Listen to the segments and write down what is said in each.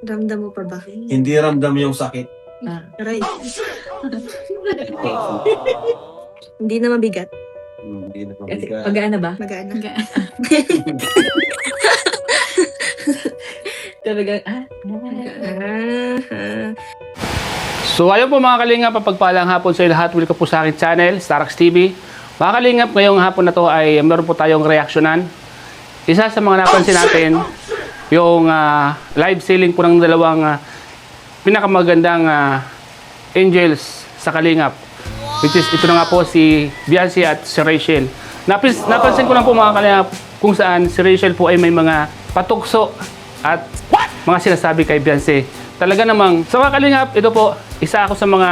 Ramdam mo pa ba? Hindi ramdam yung sakit. Aray. Hindi na mabigat. Hindi na Kasi mabigat. pag-ano ba? Magaan. Talagang, Ah. So ayun po mga kalingap, pagpalang hapon sa lahat. Welcome po sa akin channel, Starax TV. Mga kalingap, ngayong hapon na to ay meron po tayong reaksyonan. Isa sa mga napansin natin, yung live selling po ng dalawang pinakamagandang angels sa kalingap. Which is, ito na nga po si Biancy at si Rachel. Napansin ko lang po mga kalingap kung saan si Rachel po ay may mga patukso at mga sinasabi kay Biancy. Talaga namang, sa mga kalingap, ito po, isa ako sa mga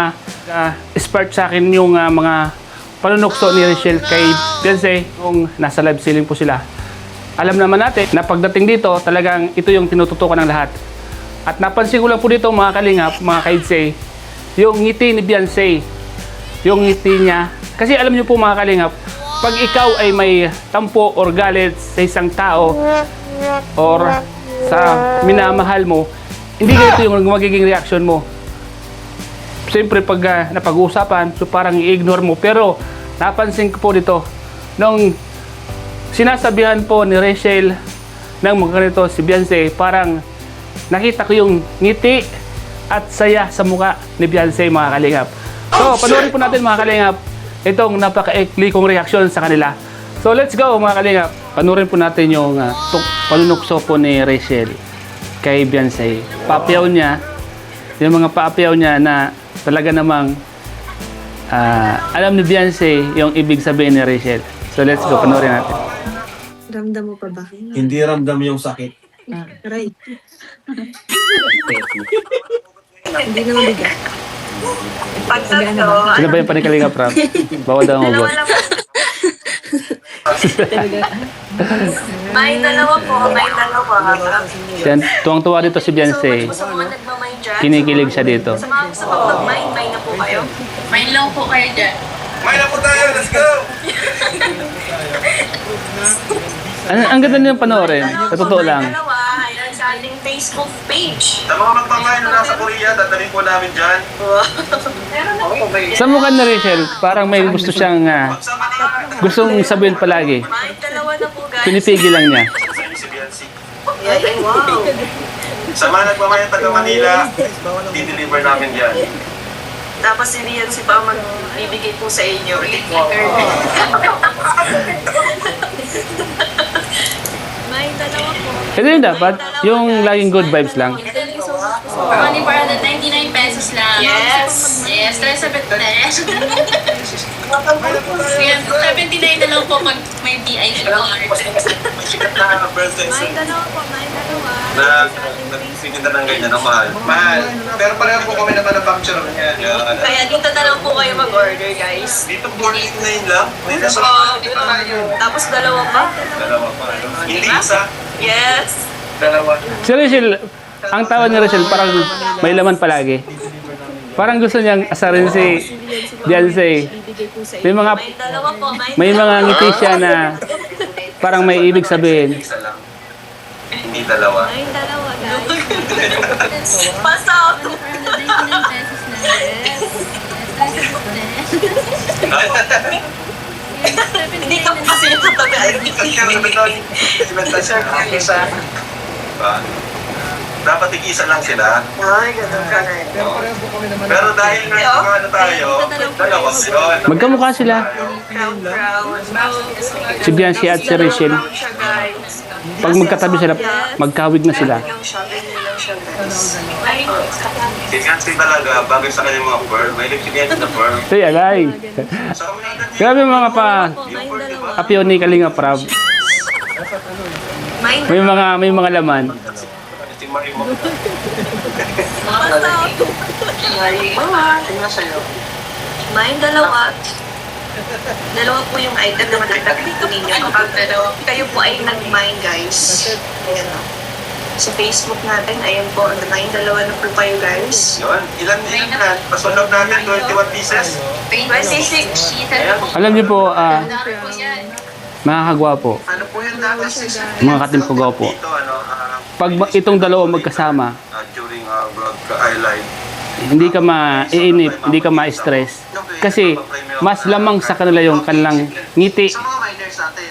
expert sa akin yung mga panunukso ni Rachel kay Biancy kung nasa live selling po sila. Alam naman natin na pagdating dito, talagang ito yung tinututukan ng lahat. At napansin ko lang po dito mga kalingap, mga kaidse, yung ngiti ni Biancy. Yung ngiti niya. Kasi alam niyo po mga kalingap, pag ikaw ay may tampo or galit sa isang tao or sa minamahal mo, hindi ganito yung magiging reaction mo. Siyempre pag napag-uusapan, so parang i-ignore mo. Pero napansin ko po dito, nung sinasabihan po ni Rachel ng mga ganito si Biancy, parang nakita ko yung ngiti at saya sa mukha ni Biancy mga kalingap. So panoorin po natin mga kalingap itong napaka-ekli kong reaksyon sa kanila. So let's go mga kalingap. Panoorin po natin yung panunukso po ni Rachel kay Biancy. Papiyaw niya, yung mga papiyaw niya na talaga namang alam ni Biancy yung ibig sabihin ni Rachel. So let's go, panoorin natin. Ramdam mo pa ba? Hindi ramdam yung sakit. Aray. Hindi na mabigat. pag-ano ba? Sino ba yung panikalinga, Prab? Bawal daw ang ugot. Talagang, May dalawa po, may dalawa. Yan, tuwang-tuwa dito si Biancy. Sa mga nagmamay dyan. Kinikilig siya dito. Sa mga gusto mag-mine, mine na po kayo. Main lang po kayo dyan. May na po tayo, let's go! Ang ganda niyang panoorin. Sa totoo lang. Dalawa, ayan sa ating Facebook page. Sa mga magmamahin na nasa Korea, dadalhin po namin dyan. Sa mukha ni Rachel, parang may gusto siyang Sa Manila, gustong sabihin palagi. May dalawa na po guys. Pinipigil lang niya. si Biancy. Ay, wow. Sa mga nagmamahin taga Manila, di-deliver namin dyan. Tapos si Rian si pa magbibigay po sa inyo. May dalawa po. Ito yung dapat, yung laging good vibes lang. Only for 199 pesos lang. Yes. Yes, 373. Yan, 79 na lang po pag may VIP card. Sikat na birthday May dalawa po, may dalawa. na nagsitinda ng ganyan ang mahal. Mahal. Pero pareho po kami na manufacturer niya. Kaya dito na lang po kayo mag-order guys. Dito 489 lang. Dito sa Tapos dalawa pa? dalawa pa. Hindi isa. Yes. Dalawa. Si Rachel, ang tawa ni Rachel parang may laman palagi. Parang gusto niyang asarin si Biancy. May mga, May dalawa po, may mga ngiti siya na parang may ibig sabihin. Isa lang. Hindi dalawa. May dalawa guys. Pass out. 499 pesos lang. Hindi ka po kasi natatagal. Dapat tig-isa lang sila. Ay, ganun ka na. Pero dahil ano tayo, dalawa yun. Magkamukha sila. Crown. Si Biancy at si Rachel. Crown siya guys. Pag magkatabi sila, magkawig na sila. Ganyan lang siya, ganyan lang siya guys. Ay, Si Biancy talaga, bagay sa kanyang mga pearl. May si Biancy na pearl. Hey, alay. So, Grabe mga pa may dalawa. apyo ni Kalinga Prab. May mga laman. si Marie mo. Pass out. May dalawa. Dalawa po yung item na matataglit ninyo kapag kayo po ay nag-mine guys. Ayan o. Sa Facebook natin, ayan po, nag-mine dalawa na po kayo guys. Yun, ilan na? Pasunod natin, 21 pieces. 26. Alam niyo po, Dami po yan. mga kagwapo, Ano po yun natin? mga katim ko gwapo. Dito, ano, Pag itong dalawa magkasama, June highlight. Hindi ka maiinip, hindi ka ma-stress. Kasi mas lamang sa kanila yung kanilang ngiti. Sa mga minors natin.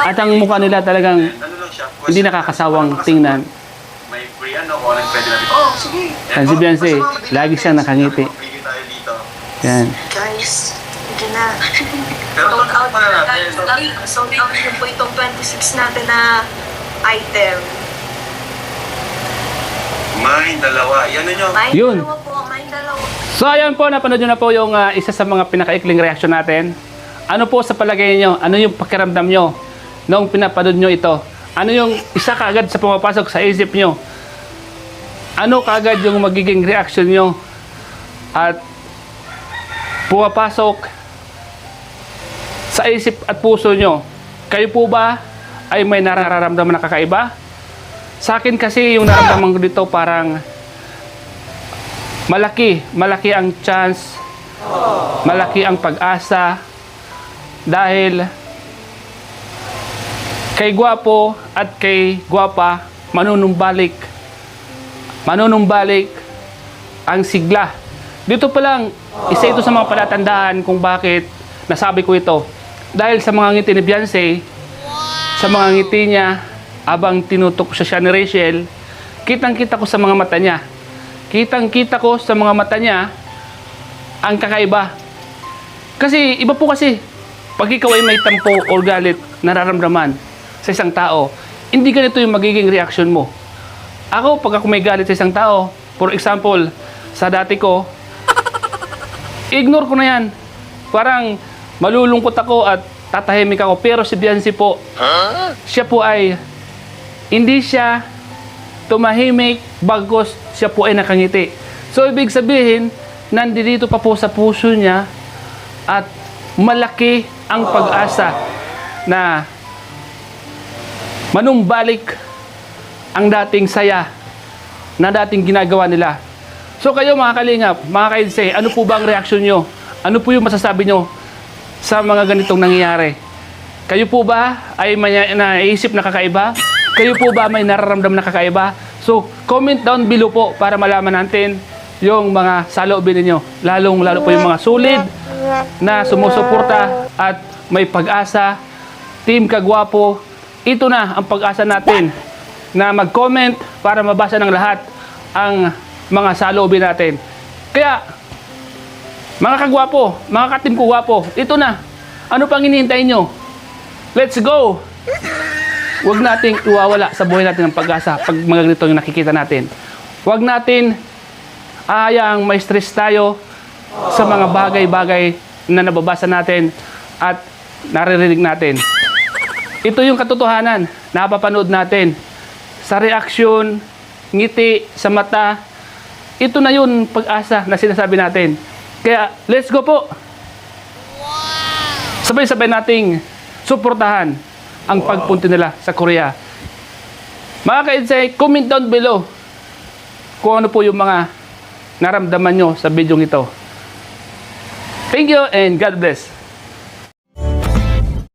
At ang mukha nila talagang Ano lang siya? hindi nakakasawang tingnan. May free ano, kung anong pwede natin. Oh, sige. Yan si Beyonce, lagi siyang nakangiti. Pili tayo dito. Yan. Guys, hindi na. Pero Sold out pa na natin. sold out na po itong 26 natin na item. May dalawa. Yan na nyo. May Yun. dalawa po, may dalawa. So ayun po, napanood nyo na po yung isa sa mga pinakaikling reaction natin. Ano po sa palagay nyo? Ano yung pakiramdam nyo noong pinapanood nyo ito? Ano yung isa kaagad sa pumapasok sa isip nyo? Ano kaagad yung magiging reaction nyo? At pumapasok sa isip at puso nyo? Kayo po ba ay may nararamdaman na kakaiba? Sa akin kasi yung nararamdaman ko dito parang malaki ang chance, malaki ang pag-asa dahil kay gwapo at kay gwapa manunumbalik ang sigla. Dito pa lang, isa ito sa mga palatandaan kung bakit nasabi ko ito. Dahil sa mga ngiti ni Beyonce, sa mga ngiti niya, abang tinutok siya ni Rachel, kitang-kita ko sa mga mata niya. Kitang-kita ko sa mga mata niya ang kakaiba. Kasi, iba po kasi, pag ikaw ay may tampo o galit, nararamdaman sa isang tao, hindi ganito yung magiging reaction mo. Ako, pag ako may galit sa isang tao, for example, sa dati ko, ignore ko na yan. Parang malulungkot ako at tatahimik ako. Pero si Beyonce po, siya po ay hindi siya tumahimik bagos siya po ay nakangiti. So, ibig sabihin, nandito pa po sa puso niya at malaki ang pag-asa na manumbalik ang dating saya na dating ginagawa nila. So kayo mga kalingap, mga kainse, ano po ba ang reaksyon nyo? Ano po yung masasabi nyo sa mga ganitong nangyayari? Kayo po ba ay may naisip na kakaiba? Kayo po ba may nararamdam na kakaiba? So comment down below po para malaman natin yung mga saloobin ninyo. Lalo po yung mga solid na sumusuporta at may pag-asa. Team Kagwapo, ito na ang pag-asa natin na mag-comment para mabasa ng lahat ang mga saloobin natin. Kaya, mga kagwapo, mga ka-team Kagwapo, ito na. Ano pang hinihintay nyo? Let's go! Huwag nating iwawala sa buhay natin ng pag-asa pag mga ganito yung nakikita natin. Huwag natin ayaang may stress tayo sa mga bagay-bagay na nababasa natin at naririnig natin. Ito yung katotohanan na napapanood natin. Sa reaksyon, ngiti, sa mata, ito na yun pag-asa na sinasabi natin. Kaya, let's go po! Sabay-sabay nating suportahan ang pagpunta nila sa Korea. Mga ka-insight, comment down below kung ano po yung mga naramdaman nyo sa video ito. Thank you and God bless.